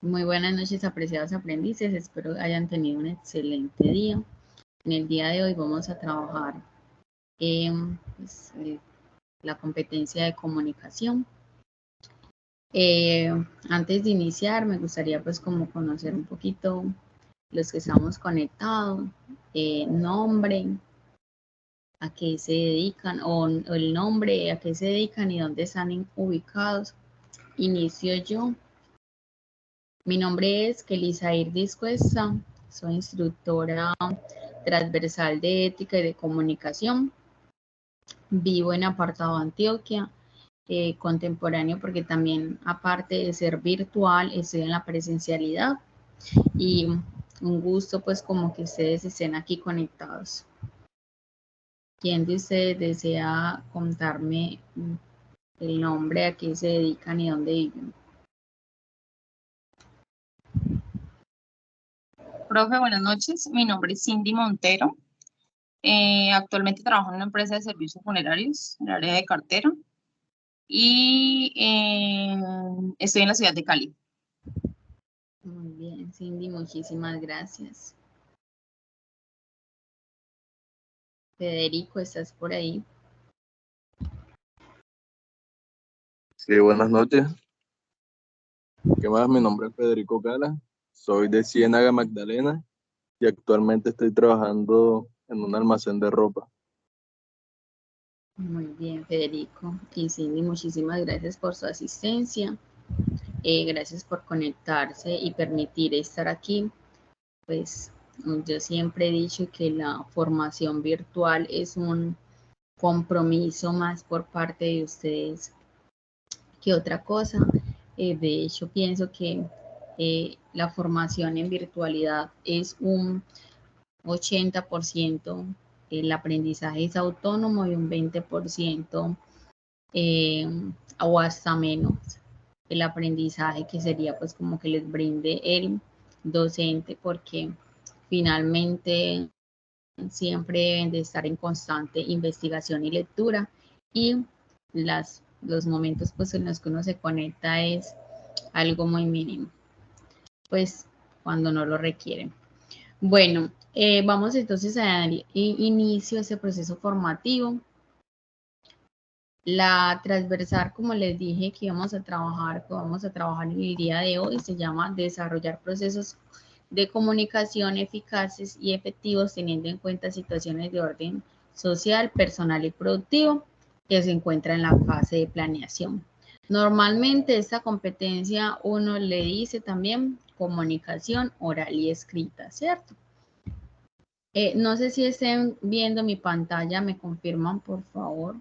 Muy buenas noches, apreciados aprendices. Espero hayan tenido un excelente día. En el día de hoy vamos a trabajar pues, la competencia de comunicación. Antes de iniciar, me gustaría pues como conocer un poquito los que estamos conectados, nombre, a qué se dedican, o el nombre, a qué se dedican y dónde están ubicados. Inicio yo. Mi nombre es Kelisair Discuesta, soy instructora transversal de ética y de comunicación. Vivo en Apartado, Antioquia, contemporáneo porque también, aparte de ser virtual, estoy en la presencialidad y un gusto pues como que ustedes estén aquí conectados. ¿Quién de ustedes desea contarme el nombre, a qué se dedican y dónde viven? Profe, buenas noches. Mi nombre es Cindy Montero. Actualmente trabajo en una empresa de servicios funerarios, en el área de cartera. Y estoy en la ciudad de Cali. Muy bien, Cindy, muchísimas gracias. Federico, ¿estás por ahí? Sí, buenas noches. ¿Qué más? Mi nombre es Federico Cala, soy de Ciénaga, Magdalena, y actualmente estoy trabajando en un almacén de ropa. Muy bien, Federico. Y Cindy, muchísimas gracias por su asistencia. Gracias por conectarse y permitir estar aquí. Pues yo siempre he dicho que la formación virtual es un compromiso más por parte de ustedes que otra cosa. De hecho, pienso que la formación en virtualidad es un 80%, el aprendizaje es autónomo y un 20% o hasta menos el aprendizaje que sería pues como que les brinde el docente, porque finalmente siempre deben de estar en constante investigación y lectura, y los momentos pues en los que uno se conecta es algo muy mínimo, pues cuando no lo requieren. Bueno, vamos entonces a dar inicio a ese proceso formativo. La transversal, como les dije que vamos a trabajar en el día de hoy, se llama desarrollar procesos de comunicación eficaces y efectivos teniendo en cuenta situaciones de orden social, personal y productivo que se encuentra en la fase de planeación. Normalmente esta competencia uno le dice también comunicación oral y escrita, ¿cierto? No sé si estén viendo mi pantalla, me confirman por favor.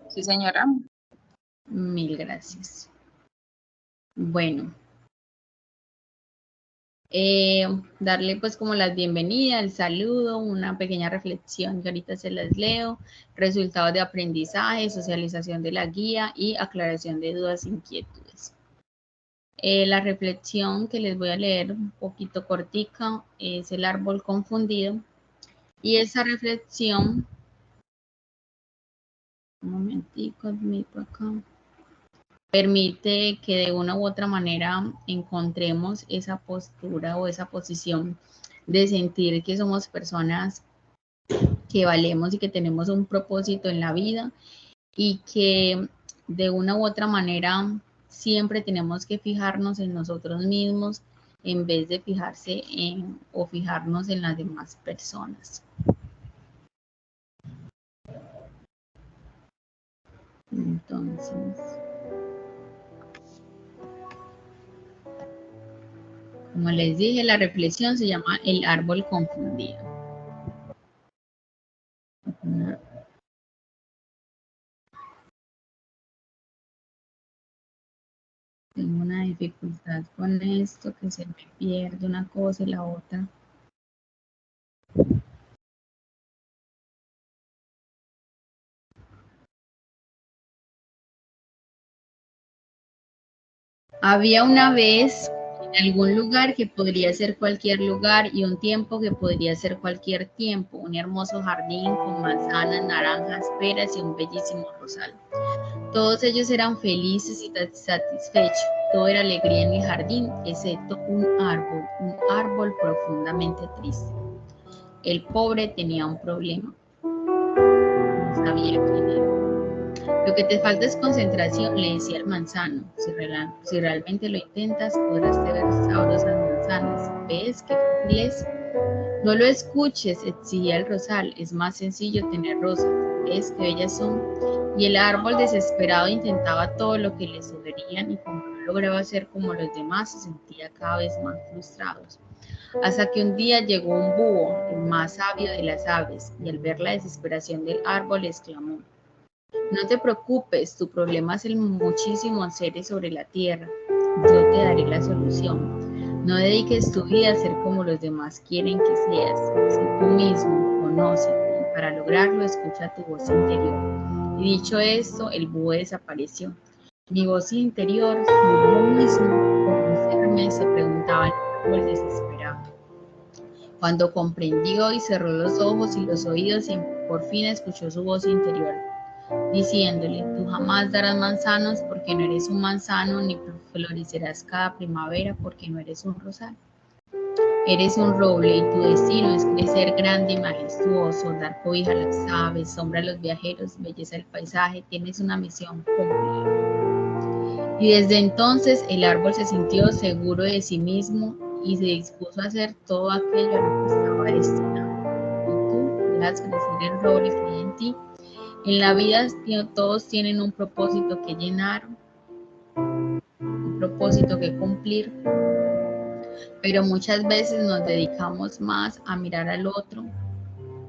Sí, señora. Mil gracias. Bueno, darle pues como las bienvenidas, el saludo, una pequeña reflexión que ahorita se las leo, resultados de aprendizaje, socialización de la guía y aclaración de dudas e inquietudes. La reflexión que les voy a leer un poquito cortica es el árbol confundido, y esa reflexión, un momentico, admito acá, permite que de una u otra manera encontremos esa postura o esa posición de sentir que somos personas que valemos y que tenemos un propósito en la vida, y que de una u otra manera siempre tenemos que fijarnos en nosotros mismos en vez de fijarse en o fijarnos en las demás personas. Entonces, como les dije, la reflexión se llama el árbol confundido. Tengo una dificultad con esto, que se me pierde una cosa y la otra. Había una vez en algún lugar que podría ser cualquier lugar y un tiempo que podría ser cualquier tiempo, un hermoso jardín con manzanas, naranjas, peras y un bellísimo rosal. Todos ellos eran felices y satisfechos, todo era alegría en el jardín, excepto un árbol profundamente triste. El pobre tenía un problema. No sabía quién era. Lo que te falta es concentración, le decía el manzano. Si realmente lo intentas, podrás ver sabrosas manzanas. ¿Ves qué fácil es? No lo escuches, exigía el rosal. Es más sencillo tener rosas. ¿Ves qué bellas son? Y el árbol desesperado intentaba todo lo que le sugerían y como no lograba ser como los demás, se sentía cada vez más frustrados. Hasta que un día llegó un búho, el más sabio de las aves, y al ver la desesperación del árbol exclamó: no te preocupes, tu problema es el muchísimos seres sobre la tierra. Yo te daré la solución. No dediques tu vida a ser como los demás quieren que seas. Sé tú mismo, conócete, y para lograrlo escucha tu voz interior. Y dicho esto, el búho desapareció. Mi voz interior, ¿soy yo mismo? ¿Conocerme? Se preguntaba el árbol desesperado. Cuando comprendió y cerró los ojos y los oídos, y por fin escuchó su voz interior, diciéndole: tú jamás darás manzanos porque no eres un manzano, ni florecerás cada primavera porque no eres un rosal. Eres un roble y tu destino es crecer grande y majestuoso, dar cobija a las aves, sombra a los viajeros, belleza al paisaje. Tienes una misión cumplida. Y desde entonces el árbol se sintió seguro de sí mismo y se dispuso a hacer todo aquello a lo que estaba destinado. Y tú dejas crecer el roble que hay en ti. En la vida todos tienen un propósito que llenar, un propósito que cumplir, pero muchas veces nos dedicamos más a mirar al otro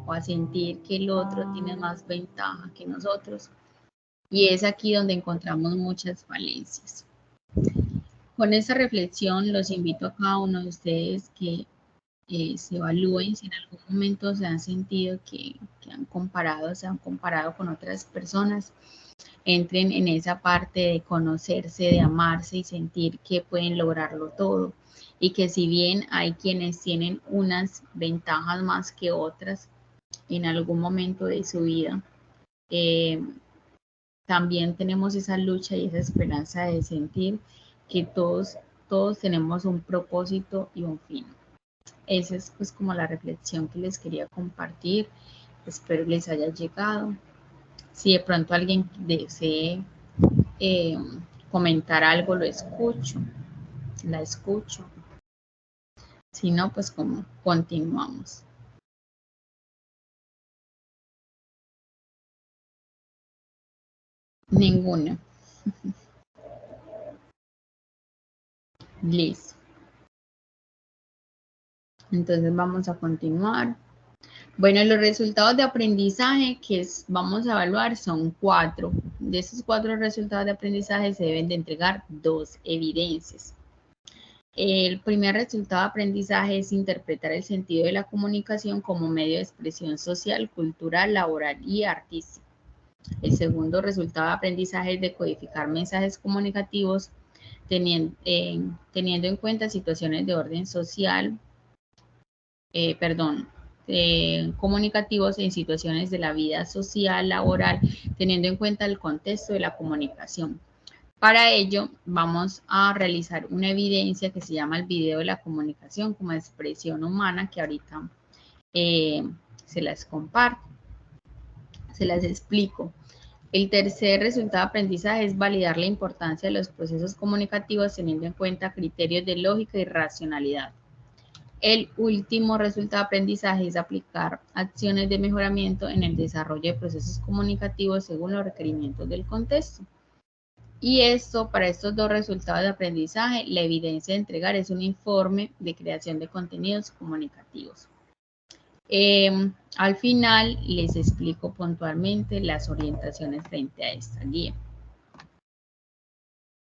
o a sentir que el otro tiene más ventaja que nosotros. Y es aquí donde encontramos muchas falencias. Con esta reflexión los invito a cada uno de ustedes que se evalúen si en algún momento se han sentido que se han comparado con otras personas. Entren en esa parte de conocerse, de amarse y sentir que pueden lograrlo todo. Y que si bien hay quienes tienen unas ventajas más que otras en algún momento de su vida, también tenemos esa lucha y esa esperanza de sentir que todos tenemos un propósito y un fin. Esa es pues como la reflexión que les quería compartir. Espero les haya llegado. Si de pronto alguien desee comentar algo, lo escucho, la escucho. Si no, pues como continuamos. Ninguna. Listo. Entonces vamos a continuar. Bueno, los resultados de aprendizaje que vamos a evaluar son 4. De esos 4 resultados de aprendizaje se deben de entregar 2 evidencias. El primer resultado de aprendizaje es interpretar el sentido de la comunicación como medio de expresión social, cultural, laboral y artística. El segundo resultado de aprendizaje es decodificar mensajes comunicativos teniendo en cuenta situaciones de orden social, comunicativos en situaciones de la vida social, laboral, teniendo en cuenta el contexto de la comunicación. Para ello, vamos a realizar una evidencia que se llama el video de la comunicación como expresión humana, que ahorita se las comparto, se las explico. El tercer resultado de aprendizaje es validar la importancia de los procesos comunicativos teniendo en cuenta criterios de lógica y racionalidad. El último resultado de aprendizaje es aplicar acciones de mejoramiento en el desarrollo de procesos comunicativos según los requerimientos del contexto. Y para estos 2 resultados de aprendizaje, la evidencia de entregar es un informe de creación de contenidos comunicativos. Al final les explico puntualmente las orientaciones frente a esta guía.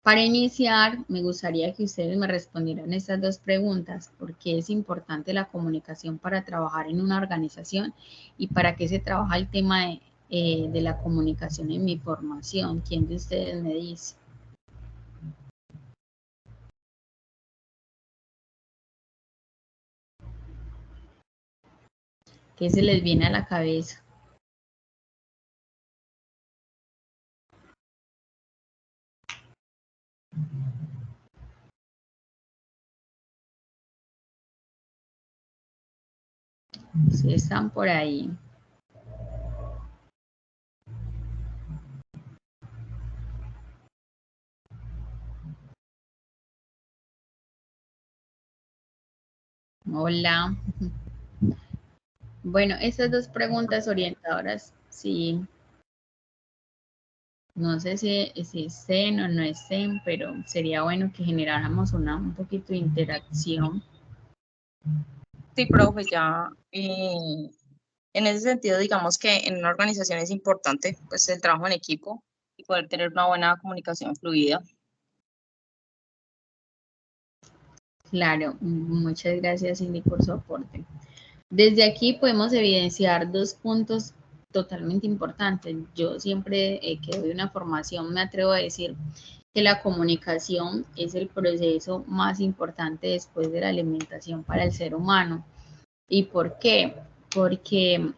Para iniciar, me gustaría que ustedes me respondieran estas 2 preguntas. ¿Por qué es importante la comunicación para trabajar en una organización? ¿Y para qué se trabaja el tema de la comunicación en mi formación? ¿Quién de ustedes me dice? ¿Qué se les viene a la cabeza? Si están por ahí. Hola. Bueno, estas dos preguntas orientadoras, sí, no sé si estén o no estén, pero sería bueno que generáramos un poquito de interacción. Sí, profe, ya en ese sentido, digamos que en una organización es importante pues el trabajo en equipo y poder tener una buena comunicación fluida. Claro, muchas gracias, Cindy, por su aporte. Desde aquí podemos evidenciar dos puntos totalmente importantes. Yo siempre que doy una formación me atrevo a decir que la comunicación es el proceso más importante después de la alimentación para el ser humano. ¿Y por qué? Porque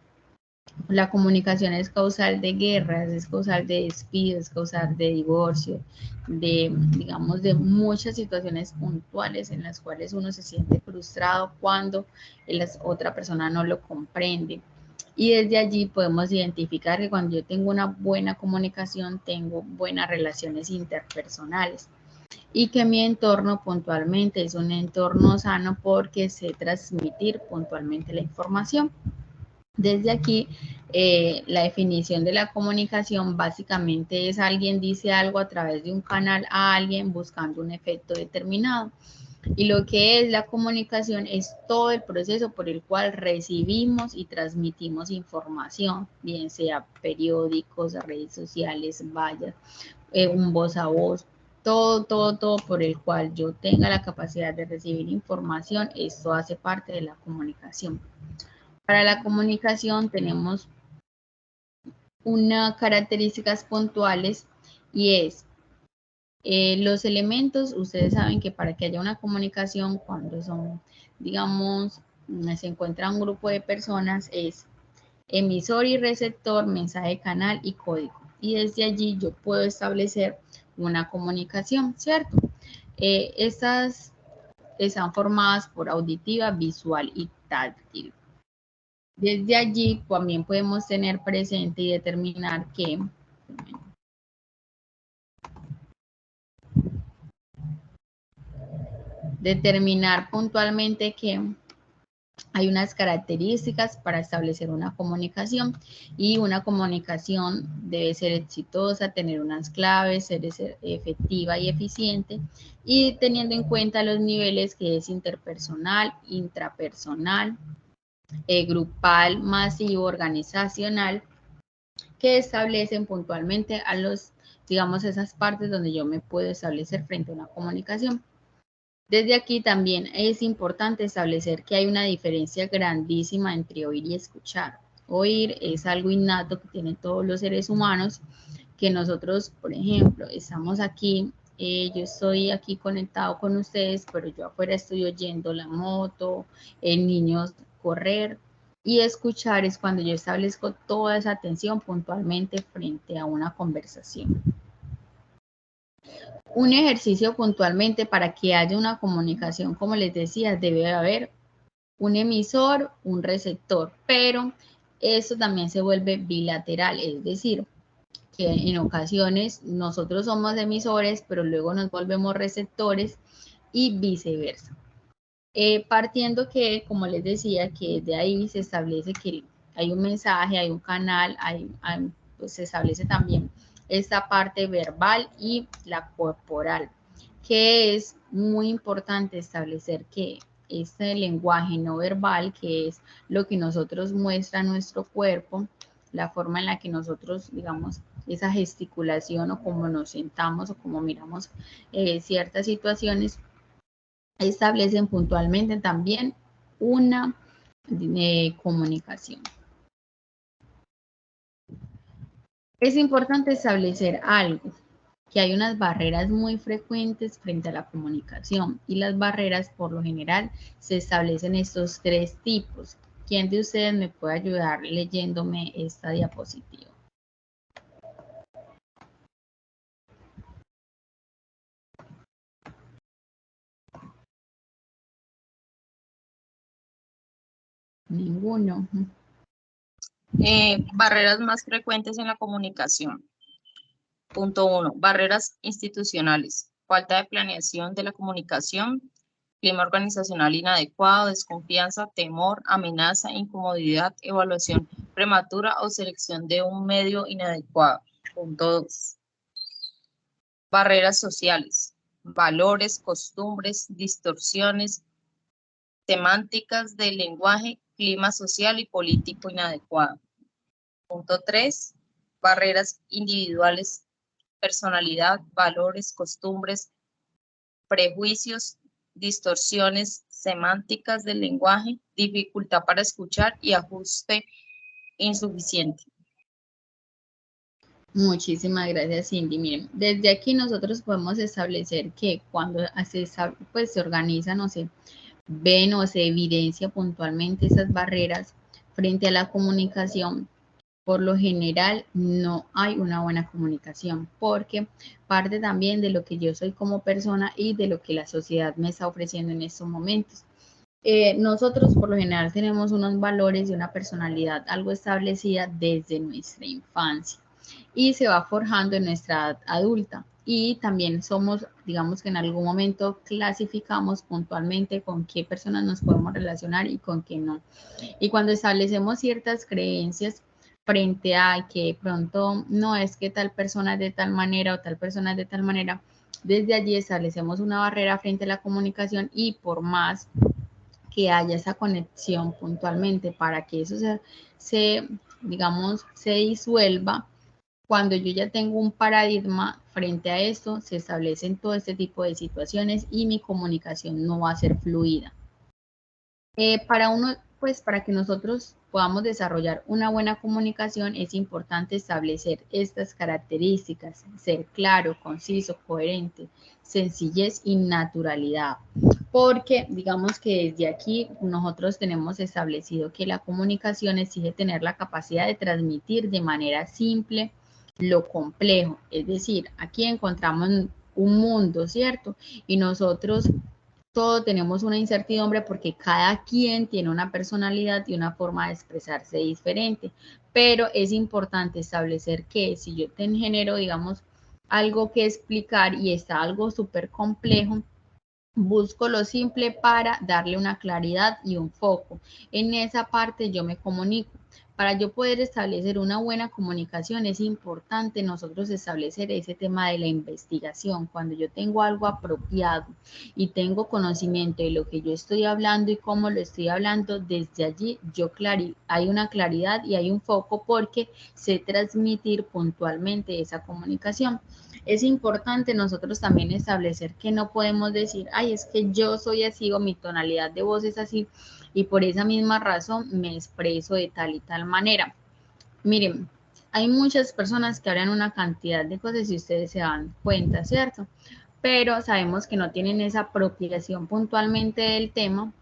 la comunicación es causal de guerras, es causal de despidos, es causal de divorcio, digamos, de muchas situaciones puntuales en las cuales uno se siente frustrado cuando la otra persona no lo comprende. Y desde allí podemos identificar que cuando yo tengo una buena comunicación, tengo buenas relaciones interpersonales y que mi entorno puntualmente es un entorno sano porque sé transmitir puntualmente la información. Desde aquí, la definición de la comunicación básicamente es alguien dice algo a través de un canal a alguien buscando un efecto determinado. Y lo que es la comunicación es todo el proceso por el cual recibimos y transmitimos información, bien sea periódicos, redes sociales, vallas, un voz a voz, todo por el cual yo tenga la capacidad de recibir información, esto hace parte de la comunicación. Para la comunicación tenemos unas características puntuales y es los elementos. Ustedes saben que para que haya una comunicación, cuando son, digamos, se encuentra un grupo de personas, es emisor y receptor, mensaje canal y código. Y desde allí yo puedo establecer una comunicación, ¿cierto? Estas están formadas por auditiva, visual y táctil. Desde allí también podemos tener presente y determinar puntualmente que hay unas características para establecer una comunicación y una comunicación debe ser exitosa, tener unas claves, ser efectiva y eficiente y teniendo en cuenta los niveles que es interpersonal, intrapersonal, grupal, masivo, organizacional, que establecen puntualmente a los, digamos, esas partes donde yo me puedo establecer frente a una comunicación. Desde aquí también es importante establecer que hay una diferencia grandísima entre oír y escuchar. Oír es algo innato que tienen todos los seres humanos, que nosotros, por ejemplo, estamos aquí, yo estoy aquí conectado con ustedes, pero yo afuera estoy oyendo la moto, el niño correr, y escuchar es cuando yo establezco toda esa atención puntualmente frente a una conversación. Un ejercicio puntualmente para que haya una comunicación, como les decía, debe haber un emisor, un receptor, pero eso también se vuelve bilateral, es decir, que en ocasiones nosotros somos emisores, pero luego nos volvemos receptores y viceversa. Partiendo que, como les decía, que de ahí se establece que hay un mensaje, hay un canal, pues se establece también esta parte verbal y la corporal, que es muy importante establecer que este lenguaje no verbal, que es lo que nosotros muestra nuestro cuerpo, la forma en la que nosotros, digamos, esa gesticulación o cómo nos sentamos o cómo miramos ciertas situaciones, establecen puntualmente también una comunicación. Es importante establecer algo, que hay unas barreras muy frecuentes frente a la comunicación y las barreras por lo general se establecen estos tres tipos. ¿Quién de ustedes me puede ayudar leyéndome esta diapositiva? Ninguno. Barreras más frecuentes en la comunicación. Punto 1. Barreras institucionales. Falta de planeación de la comunicación, clima organizacional inadecuado, desconfianza, temor, amenaza, incomodidad, evaluación prematura o selección de un medio inadecuado. Punto 2. Barreras sociales. Valores, costumbres, distorsiones semánticas del lenguaje, clima social y político inadecuado. Punto 3. Barreras individuales, personalidad, valores, costumbres, prejuicios, distorsiones semánticas del lenguaje, dificultad para escuchar y ajuste insuficiente. Muchísimas gracias, Cindy. Miren, desde aquí nosotros podemos establecer que cuando se organizan o se ven o se evidencia puntualmente esas barreras frente a la comunicación, por lo general no hay una buena comunicación, porque parte también de lo que yo soy como persona y de lo que la sociedad me está ofreciendo en estos momentos. Nosotros por lo general tenemos unos valores y una personalidad algo establecida desde nuestra infancia y se va forjando en nuestra edad adulta. Y también somos, digamos que en algún momento clasificamos puntualmente con qué personas nos podemos relacionar y con qué no. Y cuando establecemos ciertas creencias frente a que pronto no es que tal persona es de tal manera o tal persona es de tal manera, desde allí establecemos una barrera frente a la comunicación y por más que haya esa conexión puntualmente para que eso digamos, se disuelva, cuando yo ya tengo un paradigma frente a esto, se establecen todo este tipo de situaciones y mi comunicación no va a ser fluida. Para que nosotros podamos desarrollar una buena comunicación es importante establecer estas características, ser claro, conciso, coherente, sencillez y naturalidad. Porque digamos que desde aquí nosotros tenemos establecido que la comunicación exige tener la capacidad de transmitir de manera simple lo complejo. Es decir, aquí encontramos un mundo, ¿cierto? Y nosotros todos tenemos una incertidumbre porque cada quien tiene una personalidad y una forma de expresarse diferente, pero es importante establecer que si yo te genero, digamos, algo que explicar y está algo súper complejo, busco lo simple para darle una claridad y un foco. En esa parte yo me comunico. Para yo poder establecer una buena comunicación es importante nosotros establecer ese tema de la investigación. Cuando yo tengo algo apropiado y tengo conocimiento de lo que yo estoy hablando y cómo lo estoy hablando, desde allí hay una claridad y hay un foco porque sé transmitir puntualmente esa comunicación. Es importante nosotros también establecer que no podemos decir, ay, es que yo soy así o mi tonalidad de voz es así y por esa misma razón me expreso de tal y tal manera. Miren, hay muchas personas que hablan una cantidad de cosas y ustedes se dan cuenta, ¿cierto? Pero sabemos que no tienen esa apropiación puntualmente del tema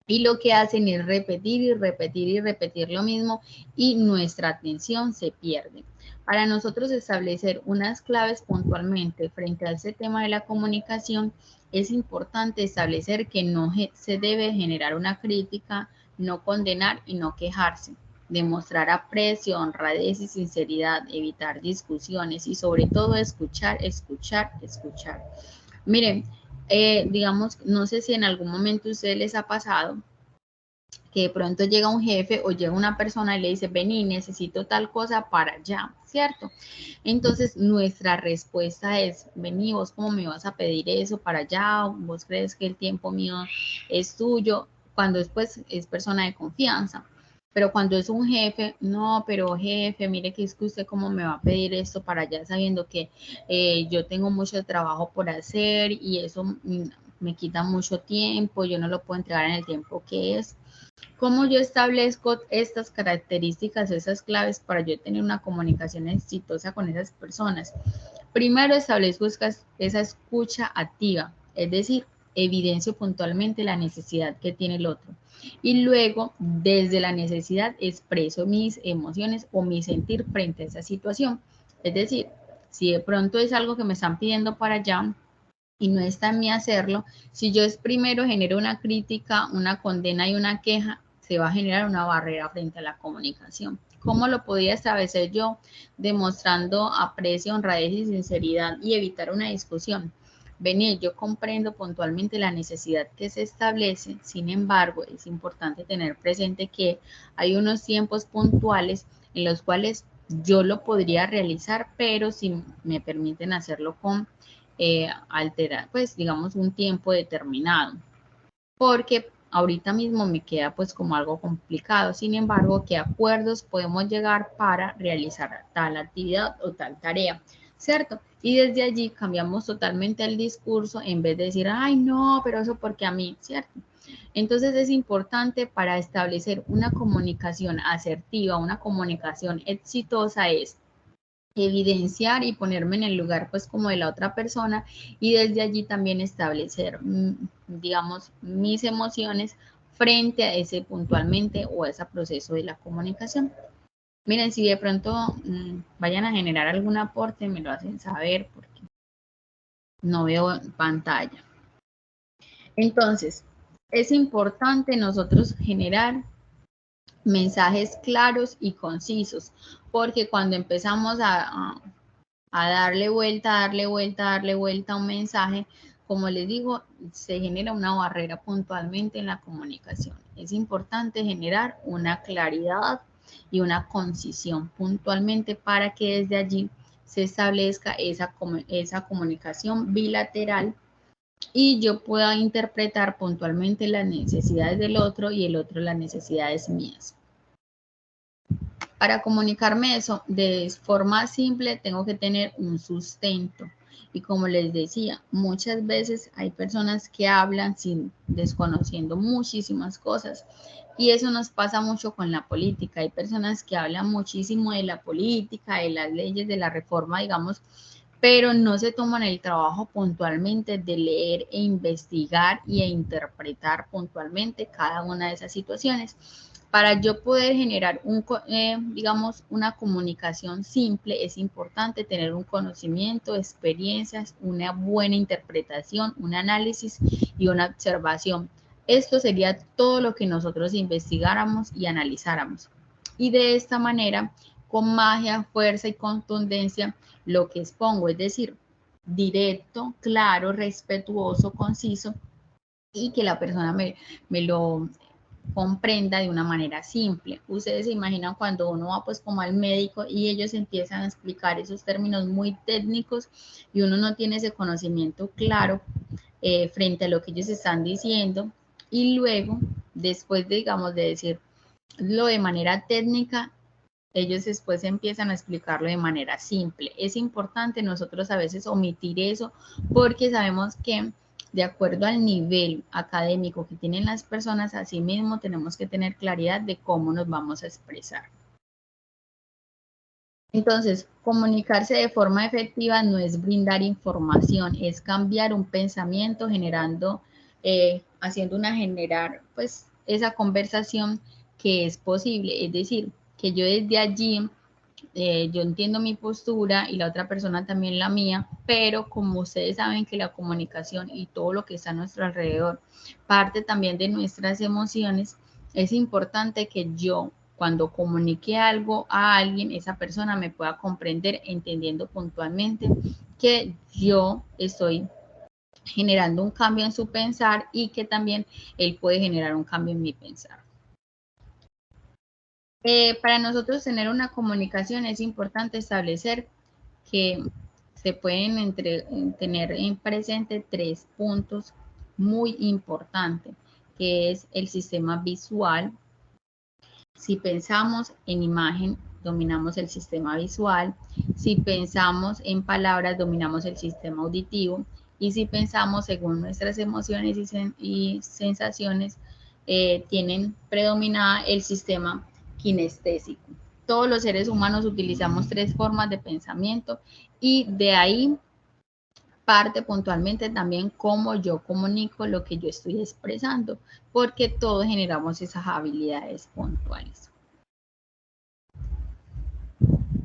y lo que hacen es repetir y repetir y repetir lo mismo y nuestra atención se pierde. Para nosotros establecer unas claves puntualmente frente a ese tema de la comunicación, es importante establecer que no se debe generar una crítica, no condenar y no quejarse. Demostrar aprecio, honradez y sinceridad, evitar discusiones y sobre todo escuchar, escuchar, escuchar. Miren, digamos, no sé si en algún momento a ustedes les ha pasado que de pronto llega un jefe o llega una persona y le dice, vení, necesito tal cosa para allá, ¿cierto? Entonces, nuestra respuesta es, vení, vos cómo me vas a pedir eso para allá, vos crees que el tiempo mío es tuyo, cuando después es persona de confianza. Pero cuando es un jefe, no, pero jefe, mire que es que usted cómo me va a pedir esto para allá sabiendo que yo tengo mucho trabajo por hacer y eso me quita mucho tiempo, yo no lo puedo entregar en el tiempo que es. ¿Cómo yo establezco estas características, esas claves para yo tener una comunicación exitosa con esas personas? Primero establezco esa escucha activa, es decir, evidencio puntualmente la necesidad que tiene el otro. Y luego, desde la necesidad, expreso mis emociones o mi sentir frente a esa situación. Es decir, si de pronto es algo que me están pidiendo para allá, y no está en mí hacerlo, si yo primero genero una crítica, una condena y una queja, se va a generar una barrera frente a la comunicación. ¿Cómo lo podía establecer yo? Demostrando aprecio, honradez y sinceridad y evitar una discusión. Venir, yo comprendo puntualmente la necesidad que se establece, sin embargo, es importante tener presente que hay unos tiempos puntuales en los cuales yo lo podría realizar, pero si me permiten hacerlo con alterar, pues digamos un tiempo determinado, porque ahorita mismo me queda pues como algo complicado. Sin embargo, ¿qué acuerdos podemos llegar para realizar tal actividad o tal tarea? ¿Cierto? Y desde allí cambiamos totalmente el discurso en vez de decir, ay, no, pero eso porque a mí, ¿cierto? Entonces es importante para establecer una comunicación asertiva, una comunicación exitosa es evidenciar y ponerme en el lugar pues como de la otra persona y desde allí también establecer, digamos, mis emociones frente a ese puntualmente o a ese proceso de la comunicación. Miren, si de pronto vayan a generar algún aporte, me lo hacen saber porque no veo pantalla. Entonces, es importante nosotros generar mensajes claros y concisos, porque cuando empezamos a darle vuelta a un mensaje, como les digo, se genera una barrera puntualmente en la comunicación. Es importante generar una claridad y una concisión puntualmente para que desde allí se establezca esa comunicación bilateral y yo pueda interpretar puntualmente las necesidades del otro y el otro las necesidades mías. Para comunicarme eso de forma simple tengo que tener un sustento. Y como les decía, muchas veces hay personas que hablan desconociendo muchísimas cosas. Y eso nos pasa mucho con la política. Hay personas que hablan muchísimo de la política, de las leyes, de la reforma, digamos, pero no se toman el trabajo puntualmente de leer e investigar e interpretar puntualmente cada una de esas situaciones. Para yo poder generar digamos, una comunicación simple, es importante tener un conocimiento, experiencias, una buena interpretación, un análisis y una observación. Esto sería todo lo que nosotros investigáramos y analizáramos. Y de esta manera, con magia, fuerza y contundencia, lo que expongo, es decir, directo, claro, respetuoso, conciso, y que la persona me lo comprenda de una manera simple. Ustedes se imaginan cuando uno va pues como al médico y ellos empiezan a explicar esos términos muy técnicos y uno no tiene ese conocimiento claro frente a lo que ellos están diciendo y luego, después de, digamos, de decirlo de manera técnica, ellos después empiezan a explicarlo de manera simple. Es importante nosotros a veces omitir eso porque sabemos que de acuerdo al nivel académico que tienen las personas, así mismo tenemos que tener claridad de cómo nos vamos a expresar. Entonces, comunicarse de forma efectiva no es brindar información, es cambiar un pensamiento generando, haciendo generar pues esa conversación que es posible, es decir, que yo desde allí yo entiendo mi postura y la otra persona también la mía, pero como ustedes saben que la comunicación y todo lo que está a nuestro alrededor parte también de nuestras emociones, es importante que yo cuando comunique algo a alguien, esa persona me pueda comprender entendiendo puntualmente que yo estoy generando un cambio en su pensar y que también él puede generar un cambio en mi pensar. Para nosotros tener una comunicación es importante establecer que se pueden tener en presente 3 puntos muy importantes, que es el sistema visual. Si pensamos en imagen, dominamos el sistema visual. Si pensamos en palabras, dominamos el sistema auditivo. Y si pensamos según nuestras emociones y sensaciones, tienen predominada el sistema kinestésico. Todos los seres humanos utilizamos 3 formas de pensamiento y de ahí parte puntualmente también cómo yo comunico lo que yo estoy expresando, porque todos generamos esas habilidades puntuales.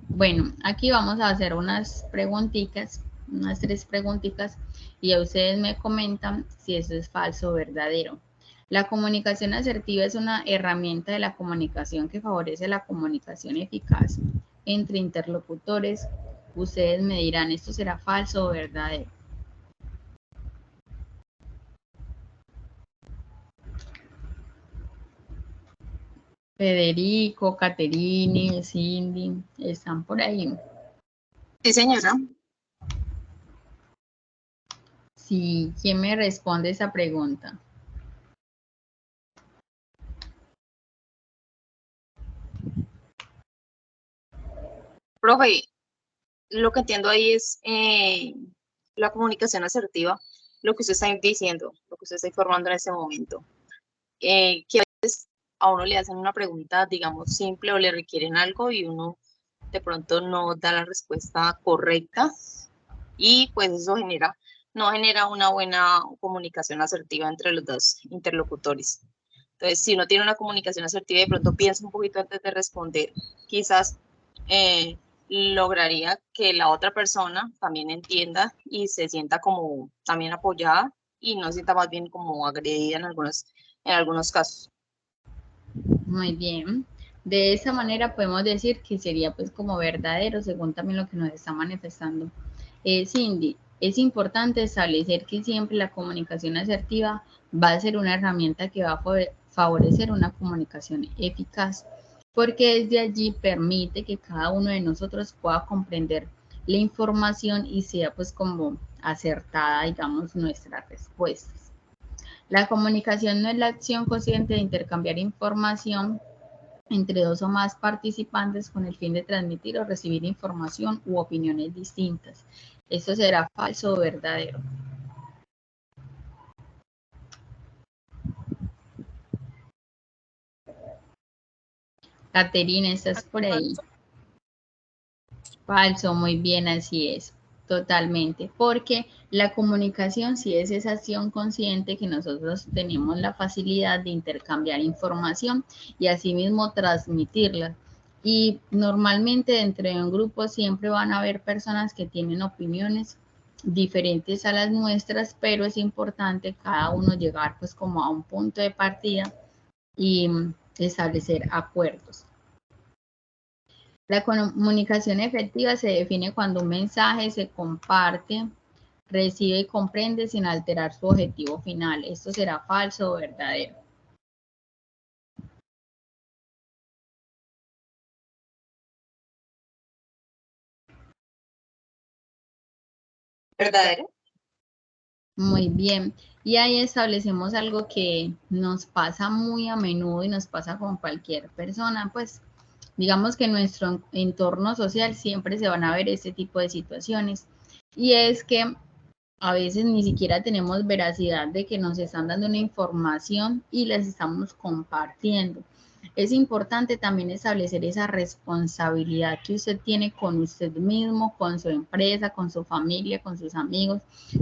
Bueno, aquí vamos a hacer unas preguntitas, unas 3 preguntitas, y a ustedes me comentan si eso es falso o verdadero. La comunicación asertiva es una herramienta de la comunicación que favorece la comunicación eficaz entre interlocutores. Ustedes me dirán, ¿esto será falso o verdadero? Federico, Caterine, Cindy, ¿están por ahí? Sí, señora. Sí, ¿quién me responde esa pregunta? Profe, lo que entiendo ahí es la comunicación asertiva, lo que usted está diciendo, lo que usted está informando en ese momento. Que a veces a uno le hacen una pregunta, digamos, simple o le requieren algo y uno de pronto no da la respuesta correcta y pues eso no genera una buena comunicación asertiva entre los dos interlocutores. Entonces, si uno tiene una comunicación asertiva y de pronto piensa un poquito antes de responder, quizás lograría que la otra persona también entienda y se sienta como también apoyada y no se sienta más bien como agredida en algunos casos. Muy bien. De esa manera podemos decir que sería pues como verdadero, según también lo que nos está manifestando Cindy. Es importante establecer que siempre la comunicación asertiva va a ser una herramienta que va a favorecer una comunicación eficaz, porque desde allí permite que cada uno de nosotros pueda comprender la información y sea pues como acertada, digamos, nuestras respuestas. La comunicación no es la acción consciente de intercambiar información entre dos o más participantes con el fin de transmitir o recibir información u opiniones distintas. ¿Esto será falso o verdadero? Caterina, ¿estás por ahí? Falso, muy bien, así es, totalmente, porque la comunicación sí es esa acción consciente que nosotros tenemos la facilidad de intercambiar información y asimismo transmitirla. Y normalmente dentro de un grupo siempre van a haber personas que tienen opiniones diferentes a las nuestras, pero es importante cada uno llegar pues como a un punto de partida y establecer acuerdos. La comunicación efectiva se define cuando un mensaje se comparte, recibe y comprende sin alterar su objetivo final. ¿Esto será falso o verdadero? ¿Verdadero? Muy bien. Y ahí establecemos algo que nos pasa muy a menudo y nos pasa con cualquier persona, pues digamos que en nuestro entorno social siempre se van a ver este tipo de situaciones. Y es que a veces ni siquiera tenemos veracidad de que nos están dando una información y les estamos compartiendo. Es importante también establecer esa responsabilidad que usted tiene con usted mismo, con su empresa, con su familia, con sus amigos,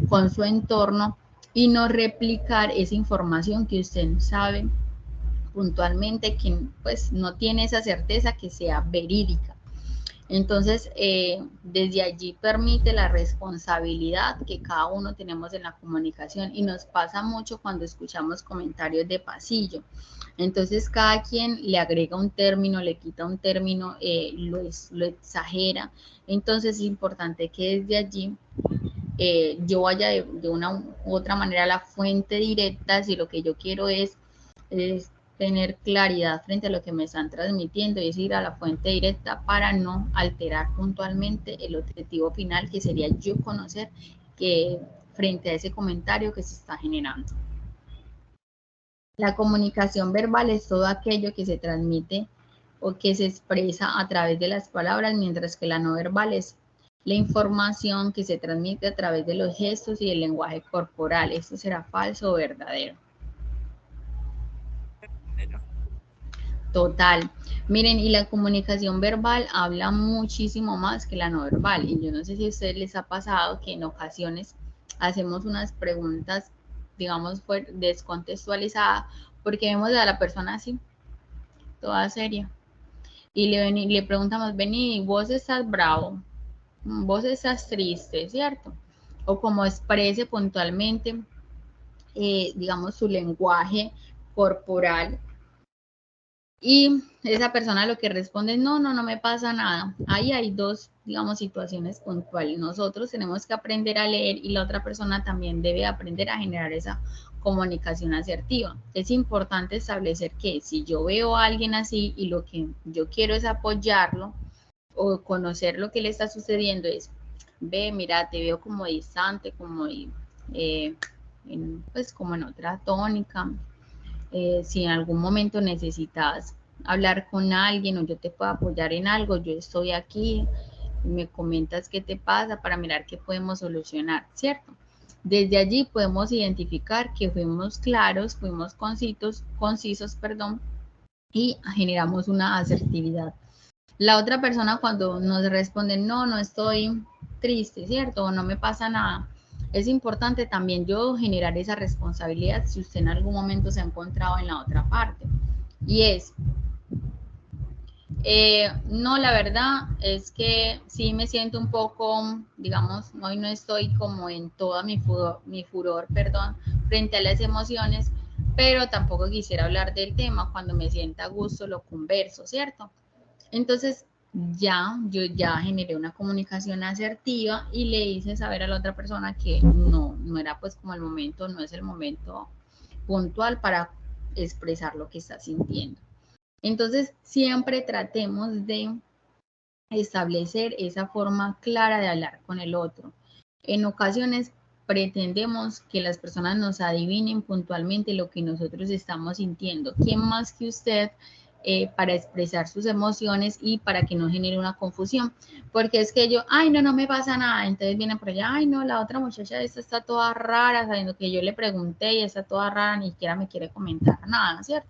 con su entorno y no replicar esa información que usted sabe puntualmente que pues no tiene esa certeza que sea verídica. Entonces, desde allí permite la responsabilidad que cada uno tenemos en la comunicación y nos pasa mucho cuando escuchamos comentarios de pasillo. Entonces, cada quien le agrega un término, le quita un término, lo exagera. Entonces, es importante que desde allí yo vaya de una u otra manera a la fuente directa si lo que yo quiero es tener claridad frente a lo que me están transmitiendo y es ir a la fuente directa para no alterar puntualmente el objetivo final, que sería yo conocer que frente a ese comentario que se está generando. La comunicación verbal es todo aquello que se transmite o que se expresa a través de las palabras, mientras que la no verbal es la información que se transmite a través de los gestos y el lenguaje corporal. ¿Esto será falso o verdadero? Total. Miren, y la comunicación verbal habla muchísimo más que la no verbal. Y yo no sé si a ustedes les ha pasado que en ocasiones hacemos unas preguntas, digamos, descontextualizadas, porque vemos a la persona así, toda seria. Y le preguntamos, vení, vos estás bravo, vos estás triste, ¿cierto? O como exprese puntualmente, digamos, su lenguaje corporal y esa persona lo que responde es no me pasa nada. Ahí hay dos, digamos, situaciones puntuales. Nosotros tenemos que aprender a leer y la otra persona también debe aprender a generar esa comunicación asertiva. Es importante establecer que si yo veo a alguien así y lo que yo quiero es apoyarlo o conocer lo que le está sucediendo es, ve, mira, te veo como distante, como, pues como en otra tónica. Si en algún momento necesitas hablar con alguien o yo te puedo apoyar en algo, yo estoy aquí, me comentas qué te pasa para mirar qué podemos solucionar, ¿cierto? Desde allí podemos identificar que fuimos claros, fuimos concisos, y generamos una asertividad. La otra persona cuando nos responde, no estoy triste, ¿cierto? O no me pasa nada. Es importante también yo generar esa responsabilidad si usted en algún momento se ha encontrado en la otra parte. Y es, no, la verdad es que sí me siento un poco, digamos, hoy no estoy como en toda mi furor, frente a las emociones, pero tampoco quisiera hablar del tema. Cuando me sienta a gusto lo converso, ¿cierto? Entonces, yo ya generé una comunicación asertiva y le hice saber a la otra persona que no era pues como el momento, no es el momento puntual para expresar lo que está sintiendo. Entonces, siempre tratemos de establecer esa forma clara de hablar con el otro. En ocasiones pretendemos que las personas nos adivinen puntualmente lo que nosotros estamos sintiendo. ¿Quién más que usted para expresar sus emociones y para que no genere una confusión? Porque es que yo, ay, no me pasa nada. Entonces viene por allá, ay, no, la otra muchacha esta está toda rara, sabiendo que yo le pregunté y está toda rara, ni siquiera me quiere comentar nada, ¿cierto?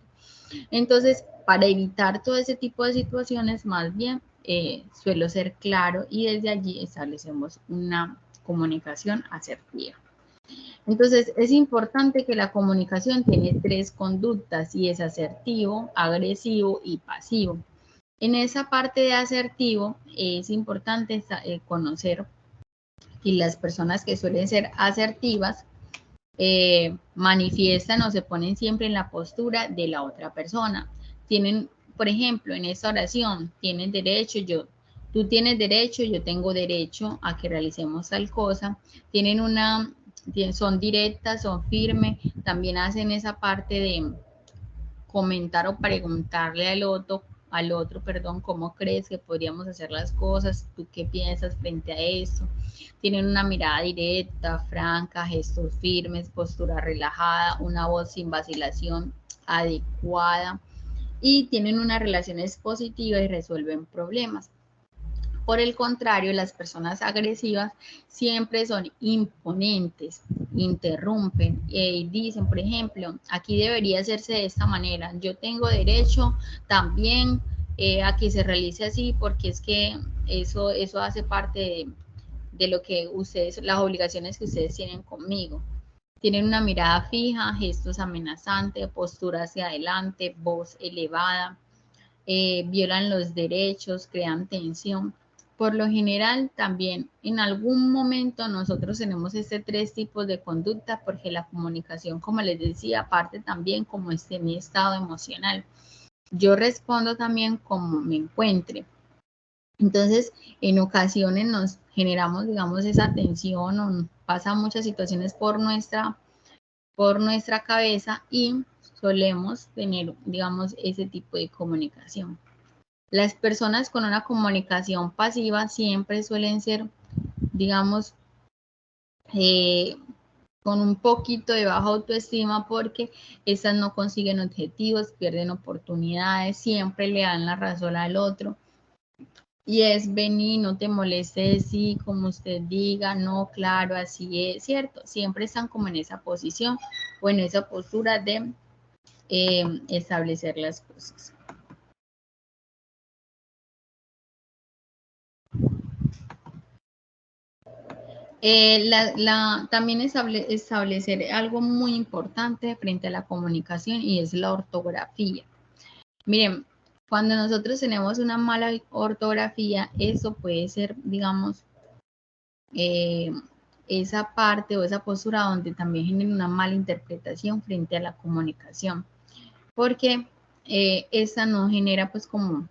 Entonces, para evitar todo ese tipo de situaciones, más bien suelo ser claro y desde allí establecemos una comunicación asertiva. Entonces, es importante que la comunicación tiene 3 conductas y es asertivo, agresivo y pasivo. En esa parte de asertivo es importante conocer que las personas que suelen ser asertivas manifiestan o se ponen siempre en la postura de la otra persona. Tienen, por ejemplo, en esta oración, tienen derecho, tú tienes derecho, yo tengo derecho a que realicemos tal cosa. Son directas, son firmes, también hacen esa parte de comentar o preguntarle al otro, cómo crees que podríamos hacer las cosas, tú qué piensas frente a esto. Tienen una mirada directa, franca, gestos firmes, postura relajada, una voz sin vacilación adecuada y tienen una relación expositiva y resuelven problemas. Por el contrario, las personas agresivas siempre son imponentes, interrumpen y dicen, por ejemplo, aquí debería hacerse de esta manera. Yo tengo derecho también a que se realice así porque es que eso hace parte de lo que ustedes, las obligaciones que ustedes tienen conmigo. Tienen una mirada fija, gestos amenazantes, postura hacia adelante, voz elevada, violan los derechos, crean tensión. Por lo general, también en algún momento nosotros tenemos 3 tipos de conducta porque la comunicación, como les decía, parte también como mi estado emocional. Yo respondo también como me encuentre. Entonces, en ocasiones nos generamos, digamos, esa tensión o pasan muchas situaciones por nuestra cabeza y solemos tener, digamos, ese tipo de comunicación. Las personas con una comunicación pasiva siempre suelen ser, digamos, con un poquito de baja autoestima porque estas no consiguen objetivos, pierden oportunidades, siempre le dan la razón al otro. Y es venir, no te molestes, sí, como usted diga, no, claro, así es, ¿cierto? Siempre están como en esa posición o en esa postura de establecer las cosas. También establecer algo muy importante frente a la comunicación y es la ortografía. Miren, cuando nosotros tenemos una mala ortografía, eso puede ser, digamos, esa parte o esa postura donde también genera una mala interpretación frente a la comunicación. porque esta no genera pues como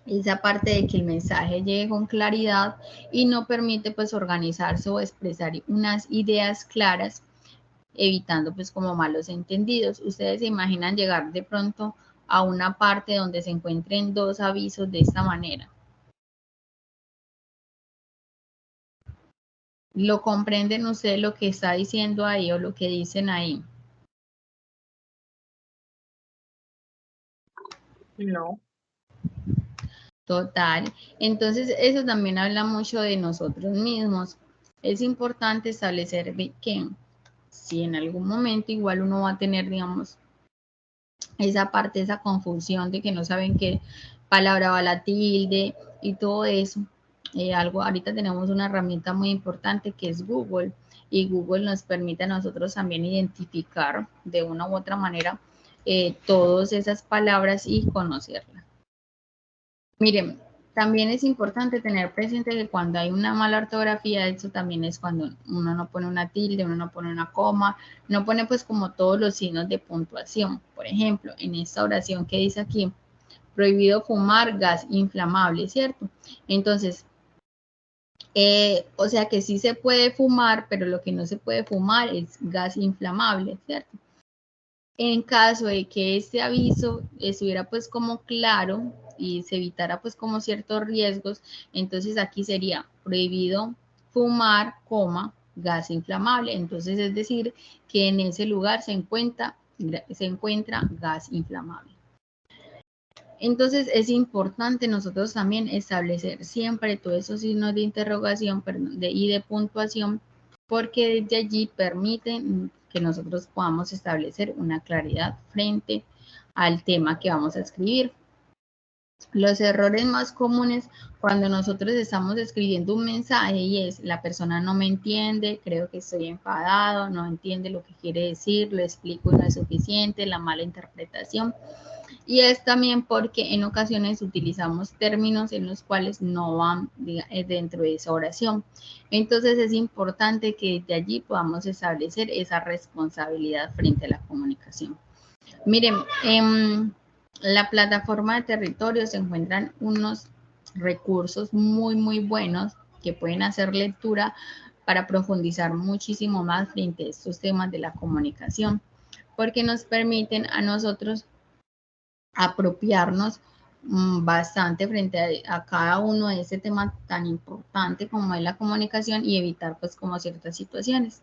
esa parte de que el mensaje llegue con claridad y no permite pues organizarse o expresar unas ideas claras, evitando pues como malos entendidos. Ustedes se imaginan llegar de pronto a una parte donde se encuentren dos avisos de esta manera. ¿Lo comprenden ustedes lo que está diciendo ahí o lo que dicen ahí? No. Total. Entonces, eso también habla mucho de nosotros mismos. Es importante establecer que si en algún momento igual uno va a tener, digamos, esa parte, esa confusión de que no saben qué palabra va la tilde y todo eso. Ahorita tenemos una herramienta muy importante que es Google, y Google nos permite a nosotros también identificar de una u otra manera todas esas palabras y conocerlas. Miren, también es importante tener presente que cuando hay una mala ortografía, eso también es cuando uno no pone una tilde, uno no pone una coma, no pone pues como todos los signos de puntuación. Por ejemplo, en esta oración que dice aquí, prohibido fumar gas inflamable, ¿cierto? Entonces, o sea que sí se puede fumar, pero lo que no se puede fumar es gas inflamable, ¿cierto? En caso de que este aviso estuviera pues como claro y se evitara pues como ciertos riesgos, entonces aquí sería prohibido fumar, coma, gas inflamable. Entonces es decir que en ese lugar se encuentra gas inflamable. Entonces es importante nosotros también establecer siempre todos esos signos de interrogación y de puntuación, porque desde allí permiten que nosotros podamos establecer una claridad frente al tema que vamos a escribir. Los errores más comunes cuando nosotros estamos escribiendo un mensaje y es la persona no me entiende, creo que estoy enfadado, no entiende lo que quiere decir, lo explico y no es suficiente, la mala interpretación. Y es también porque en ocasiones utilizamos términos en los cuales no van dentro de esa oración. Entonces es importante que desde allí podamos establecer esa responsabilidad frente a la comunicación. Miren, en la plataforma de territorio se encuentran unos recursos muy buenos que pueden hacer lectura para profundizar muchísimo más frente a estos temas de la comunicación, porque nos permiten a nosotros apropiarnos bastante frente a cada uno de este tema tan importante como es la comunicación y evitar pues como ciertas situaciones.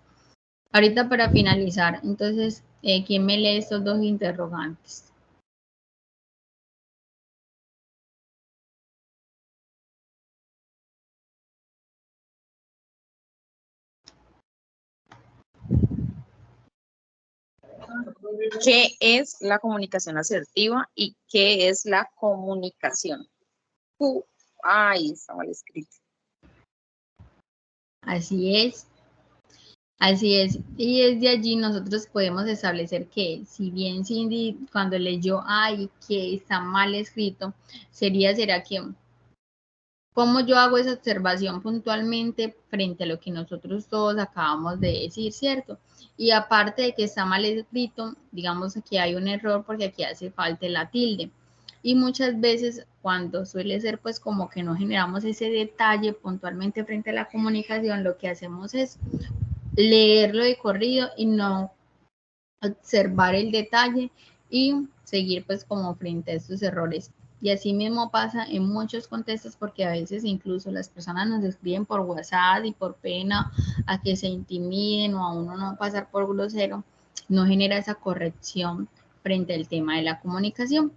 Ahorita para finalizar, entonces, ¿quién me lee estos dos interrogantes? ¿Qué es la comunicación asertiva y qué es la comunicación? Ay, está mal escrito. Así es. Así es, y desde allí nosotros podemos establecer que si bien Cindy cuando leyó, ay, que está mal escrito, será que, ¿cómo yo hago esa observación puntualmente frente a lo que nosotros todos acabamos de decir, cierto? Y aparte de que está mal escrito, digamos que hay un error porque aquí hace falta la tilde. Y muchas veces cuando suele ser pues como que no generamos ese detalle puntualmente frente a la comunicación, lo que hacemos es leerlo de corrido y no observar el detalle y seguir pues como frente a estos errores. Y así mismo pasa en muchos contextos porque a veces incluso las personas nos escriben por WhatsApp y por pena a que se intimiden o a uno no pasar por grosero, no genera esa corrección frente al tema de la comunicación.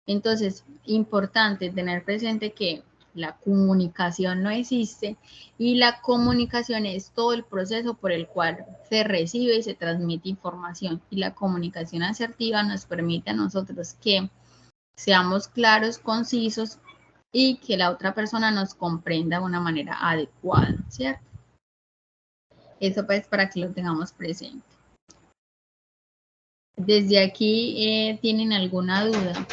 Entonces, importante tener presente que la comunicación no existe y la comunicación es todo el proceso por el cual se recibe y se transmite información. Y la comunicación asertiva nos permite a nosotros que seamos claros, concisos y que la otra persona nos comprenda de una manera adecuada, ¿cierto? Eso pues para que lo tengamos presente. Desde aquí, ¿tienen alguna duda?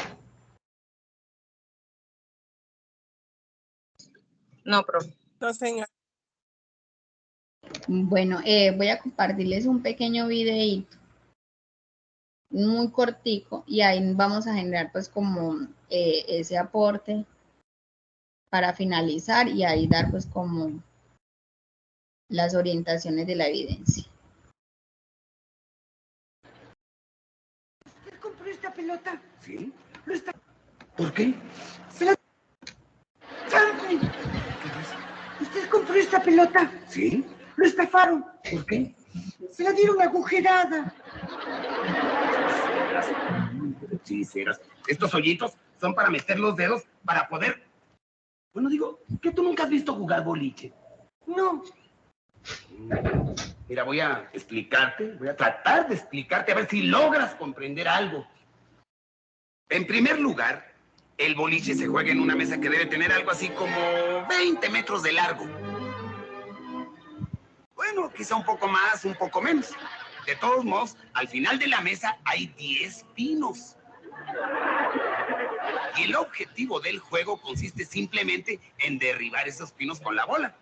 No, profe. No, señor. Bueno, voy a compartirles un pequeño videíto muy cortico, y ahí vamos a generar pues como ese aporte para finalizar y ahí dar pues como las orientaciones de la evidencia. ¿Usted compró esta pelota? Sí. ¿Lo está... ¿Por qué? Se la... ¡Chanfle! ¿Usted compró esta pelota? Sí. ¿Lo estafaron? ¿Por qué? Se la dieron agujerada. Hechiceras. Estos hoyitos son para meter los dedos para poder... Bueno, digo, que tú nunca has visto jugar boliche. No. Mira, voy a explicarte, voy a tratar de explicarte a ver si logras comprender algo. En primer lugar, el boliche se juega en una mesa que debe tener algo así como 20 metros de largo. Bueno, quizá un poco más, un poco menos. De todos modos, al final de la mesa hay 10 pinos. Y el objetivo del juego consiste simplemente en derribar esos pinos con la bola.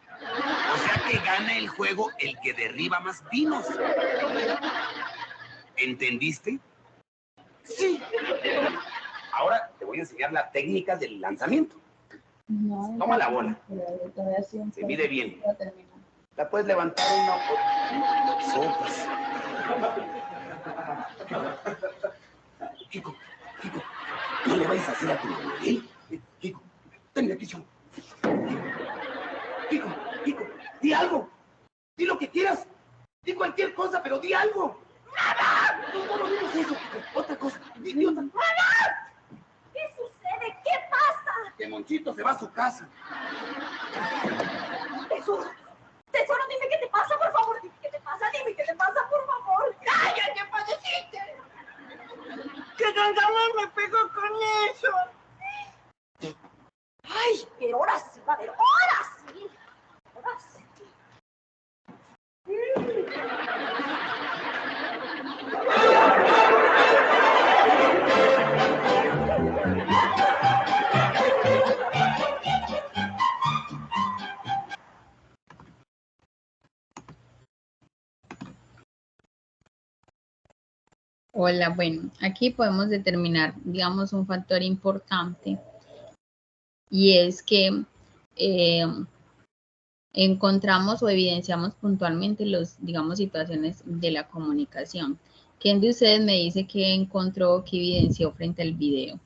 O sea que gana el juego el que derriba más pinos. ¿Entendiste? Sí. Ahora te voy a enseñar la técnica del lanzamiento. Toma la bola. Se mide bien. La puedes levantar una o sopas. Kiko, no le vayas a hacer a tu mamá, ¿eh? Kiko, tenme aquí, chamo. Kiko, di algo. Di lo que quieras. Di cualquier cosa, pero di algo. ¡Nada! No digas eso. Otra cosa. Di otra. ¡Nada! ¿Qué sucede? ¿Qué pasa? Que Monchito se va a su casa. Tesoro, dime qué te pasa, por favor. Dime qué te pasa, por favor. ¡Cállate, padeciste! ¡Que Gangamón me pegó con eso! Ay, pero ahora sí, va a ver, ahora sí. Ahora sí. Hola, bueno, aquí podemos determinar, digamos, un factor importante, y es que encontramos o evidenciamos puntualmente digamos, situaciones de la comunicación. ¿Quién de ustedes me dice que encontró, que evidenció frente al video?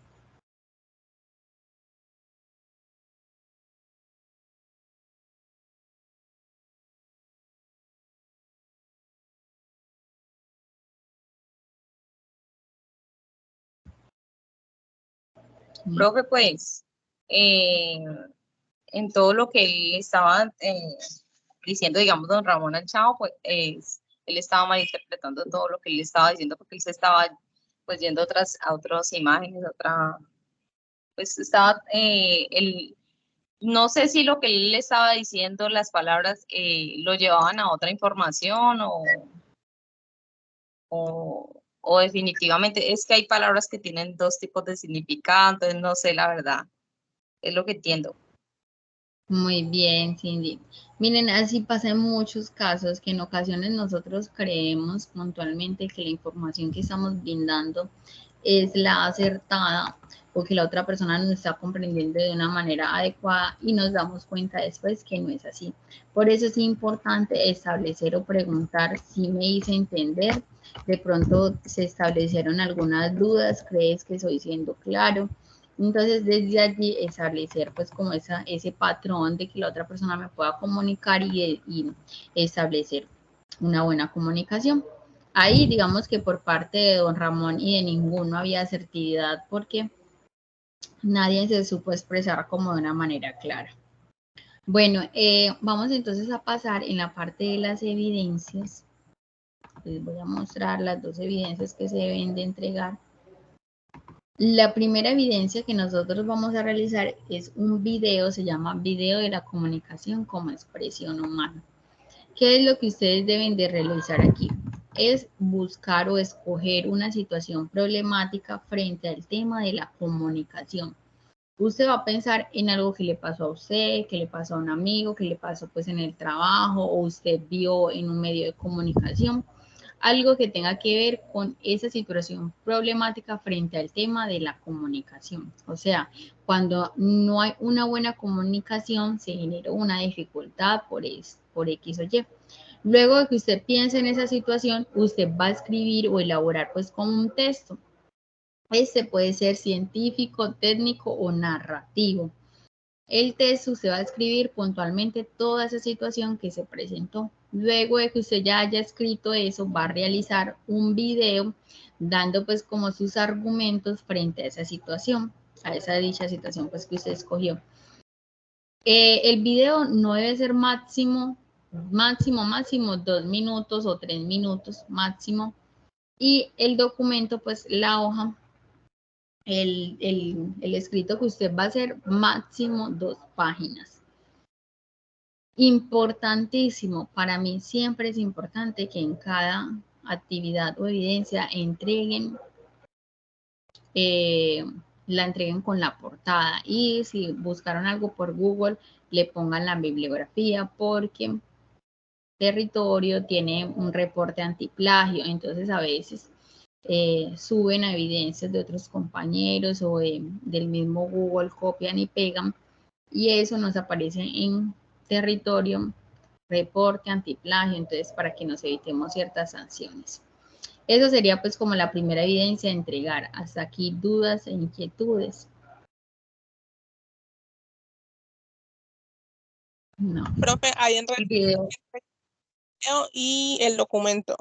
Profe, pues, en todo lo que él estaba diciendo, digamos, don Ramón al Chavo, pues él estaba malinterpretando todo lo que él estaba diciendo, porque él se estaba pues yendo a otras imágenes, pues estaba, no sé si lo que él le estaba diciendo, las palabras, lo llevaban a otra información o definitivamente es que hay palabras que tienen dos tipos de significado, entonces no sé la verdad, es lo que entiendo. Muy bien, Cindy. Miren, así pasa en muchos casos, que en ocasiones nosotros creemos puntualmente que la información que estamos brindando es la acertada, o que la otra persona nos está comprendiendo de una manera adecuada, y nos damos cuenta después que no es así. Por eso es importante establecer o preguntar si me hice entender. De pronto se establecieron algunas dudas, ¿crees que estoy siendo claro? Entonces, desde allí establecer pues como ese patrón de que la otra persona me pueda comunicar y establecer una buena comunicación. Ahí digamos que por parte de don Ramón y de ninguno había asertividad, porque nadie se supo expresar como de una manera clara. Bueno, vamos entonces a pasar en la parte de las evidencias. Les voy a mostrar las dos evidencias que se deben de entregar. La primera evidencia que nosotros vamos a realizar es un video, se llama video de la comunicación como expresión humana. ¿Qué es lo que ustedes deben de realizar aquí? Es buscar o escoger una situación problemática frente al tema de la comunicación. Usted va a pensar en algo que le pasó a usted, que le pasó a un amigo, que le pasó pues en el trabajo, o usted vio en un medio de comunicación. algo que tenga que ver con esa situación problemática frente al tema de la comunicación. O sea, cuando no hay una buena comunicación, se genera una dificultad por X o Y. Luego de que usted piense en esa situación, usted va a escribir o elaborar pues como un texto. Este puede ser científico, técnico o narrativo. El texto usted va a escribir puntualmente toda esa situación que se presentó. Luego de que usted ya haya escrito eso, va a realizar un video dando pues como sus argumentos frente a esa situación, a esa dicha situación pues que usted escogió. El video no debe ser máximo 2 minutos o 3 minutos máximo. Y el documento, pues la hoja, el escrito que usted va a hacer, máximo 2 páginas. Importantísimo, para mí siempre es importante que en cada actividad o evidencia entreguen, la entreguen con la portada, y si buscaron algo por Google, le pongan la bibliografía, porque Territorio tiene un reporte antiplagio, entonces a veces suben a evidencias de otros compañeros o del mismo Google, copian y pegan, y eso nos aparece en Territorio, reporte antiplagio, entonces para que nos evitemos ciertas sanciones. Eso sería pues como la primera evidencia a entregar. Hasta aquí, dudas e inquietudes. No. Profe, hay en El video. y el documento.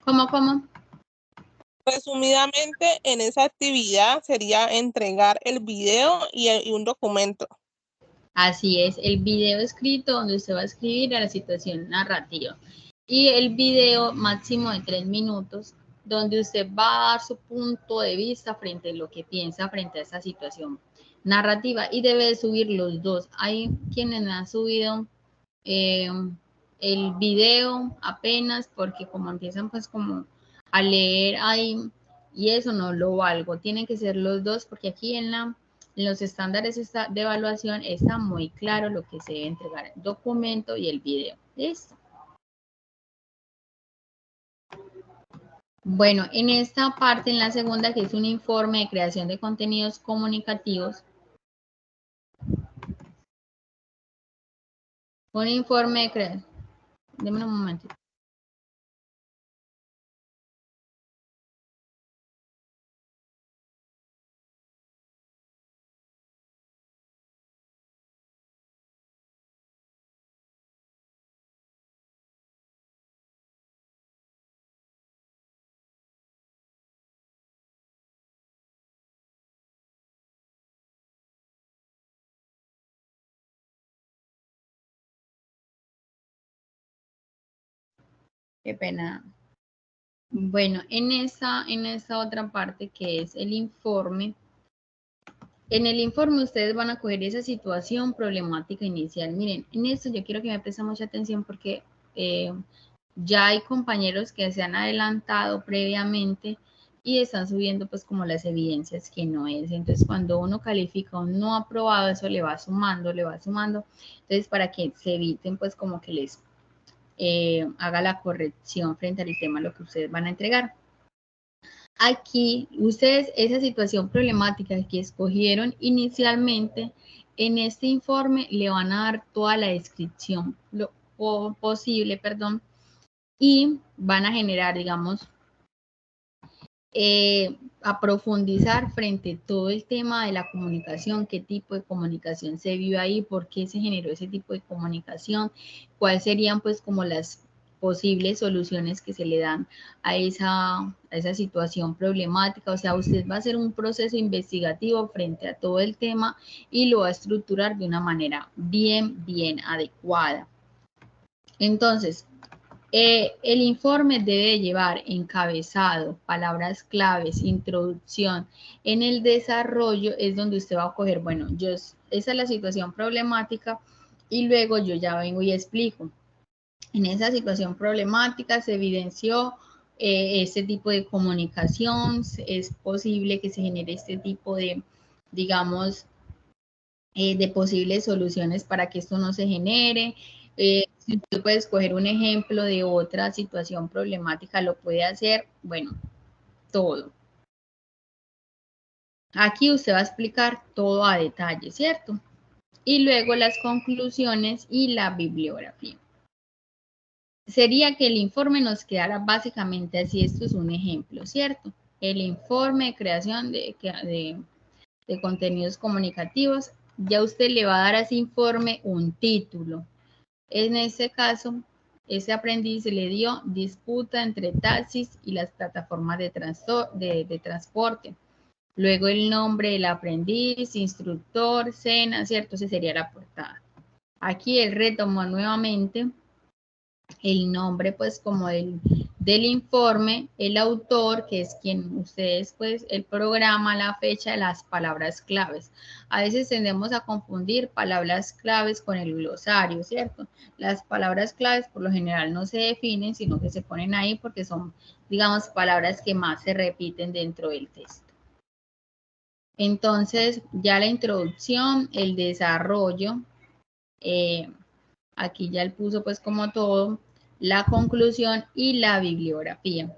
¿Cómo? Resumidamente, en esa actividad sería entregar el video y un documento. Así es, el video escrito donde usted va a escribir a la situación narrativa, y el video máximo de 3 minutos donde usted va a dar su punto de vista frente a lo que piensa frente a esa situación narrativa, y debe de subir los dos. Hay quienes han subido el video apenas porque como empiezan pues como a leer ahí, y eso no lo valgo, tienen que ser los dos, porque aquí en los estándares de evaluación está muy claro lo que se debe entregar, el documento y el video. Listo. Bueno, en esta parte, en la segunda, que es un informe de creación de contenidos comunicativos, un informe de creación. Deme un momento. Qué pena. Bueno, en esa otra parte que es el informe, en el informe ustedes van a coger esa situación problemática inicial. Miren, en esto yo quiero que me presten mucha atención porque ya hay compañeros que se han adelantado previamente y están subiendo pues como las evidencias que no es. Entonces cuando uno califica un no aprobado, eso le va sumando. Entonces para que se eviten pues como que les haga la corrección frente al tema lo que ustedes van a entregar. Aquí, ustedes, esa situación problemática que escogieron inicialmente, en este informe le van a dar toda la descripción posible, y van a generar, digamos, a profundizar frente a todo el tema de la comunicación, qué tipo de comunicación se vio ahí, por qué se generó ese tipo de comunicación, cuáles serían pues como las posibles soluciones que se le dan a esa situación problemática. O sea, usted va a hacer un proceso investigativo frente a todo el tema y lo va a estructurar de una manera bien adecuada. Entonces, el informe debe llevar encabezado, palabras claves, introducción. En el desarrollo es donde usted va a coger, bueno, esa es la situación problemática, y luego yo ya vengo y explico. En esa situación problemática se evidenció este tipo de comunicación, es posible que se genere este tipo de, digamos, de posibles soluciones para que esto no se genere. Si usted puede escoger un ejemplo de otra situación problemática, lo puede hacer, bueno, todo. Aquí usted va a explicar todo a detalle, ¿cierto? Y luego las conclusiones y la bibliografía. Sería que el informe nos quedara básicamente así. Esto es un ejemplo, ¿cierto? El informe de creación de contenidos comunicativos. Ya usted le va a dar a ese informe un título. En este caso, ese aprendiz le dio disputa entre taxis y las plataformas de transporte. Luego el nombre del aprendiz, instructor, cena, ¿cierto? Esa sería la portada. Aquí él retomó nuevamente el nombre, pues, como del informe, el autor, que es quien ustedes, pues, el programa, la fecha, las palabras claves. A veces tendemos a confundir palabras claves con el glosario, ¿cierto? Las palabras claves por lo general no se definen, sino que se ponen ahí porque son, digamos, palabras que más se repiten dentro del texto. Entonces, ya la introducción, el desarrollo, aquí ya él puso pues como todo, la conclusión y la bibliografía.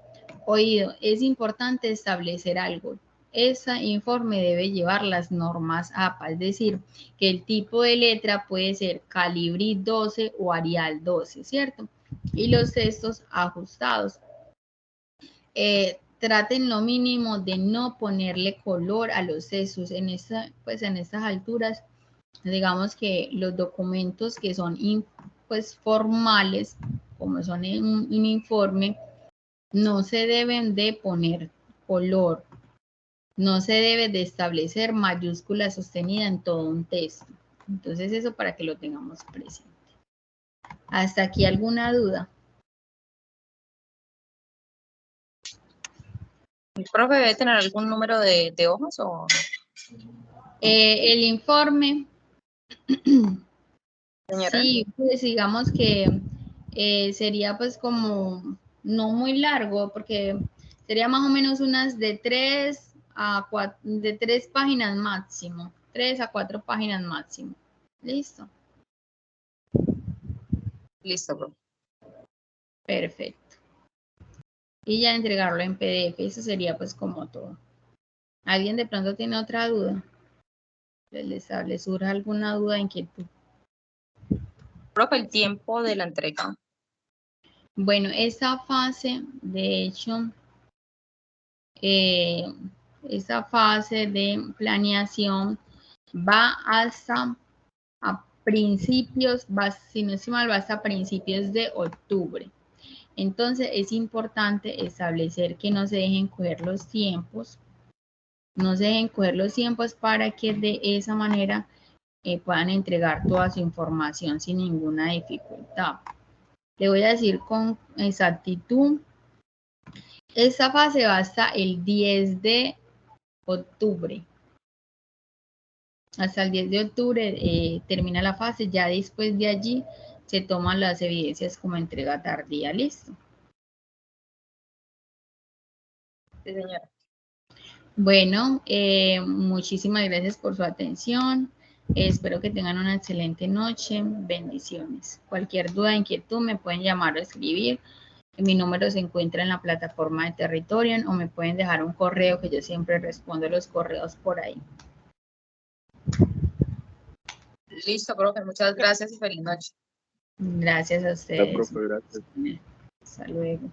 Oído, es importante establecer algo. Ese informe debe llevar las normas APA, es decir, que el tipo de letra puede ser Calibri 12 o Arial 12, ¿cierto? Y los textos ajustados. Traten lo mínimo de no ponerle color a los textos. En estas alturas, digamos que los documentos que son pues formales, como son un informe, no se deben de poner color, no se debe de establecer mayúscula sostenida en todo un texto. Entonces eso para que lo tengamos presente. ¿Hasta aquí alguna duda? ¿El profe debe tener algún número de hojas o...? El informe, Señora. sí, pues digamos que sería pues como no muy largo, porque sería más o menos unas de 3 páginas máximo, 3 a 4 páginas máximo. ¿Listo? Listo, profe. Perfecto. Y ya entregarlo en PDF, eso sería pues como todo. ¿Alguien de pronto tiene otra duda? ¿Les surge alguna duda, inquietud? Profe, el tiempo de la entrega. Bueno, esa fase, de hecho, esa fase de planeación va hasta a principios, si no estoy mal, va hasta principios de octubre. Entonces es importante establecer que no se dejen coger los tiempos, para que de esa manera puedan entregar toda su información sin ninguna dificultad. Le voy a decir con exactitud, esta fase va hasta el 10 de octubre. Hasta el 10 de octubre termina la fase, ya después de allí se toman las evidencias como entrega tardía. ¿Listo? Sí, señora. Bueno, muchísimas gracias por su atención. Espero que tengan una excelente noche. Bendiciones. Cualquier duda, inquietud, me pueden llamar o escribir. Mi número se encuentra en la plataforma de Territorian o me pueden dejar un correo que yo siempre respondo los correos por ahí. Listo, profe. Muchas gracias y feliz noche. Gracias a Ya, ustedes. profe, gracias. Hasta luego.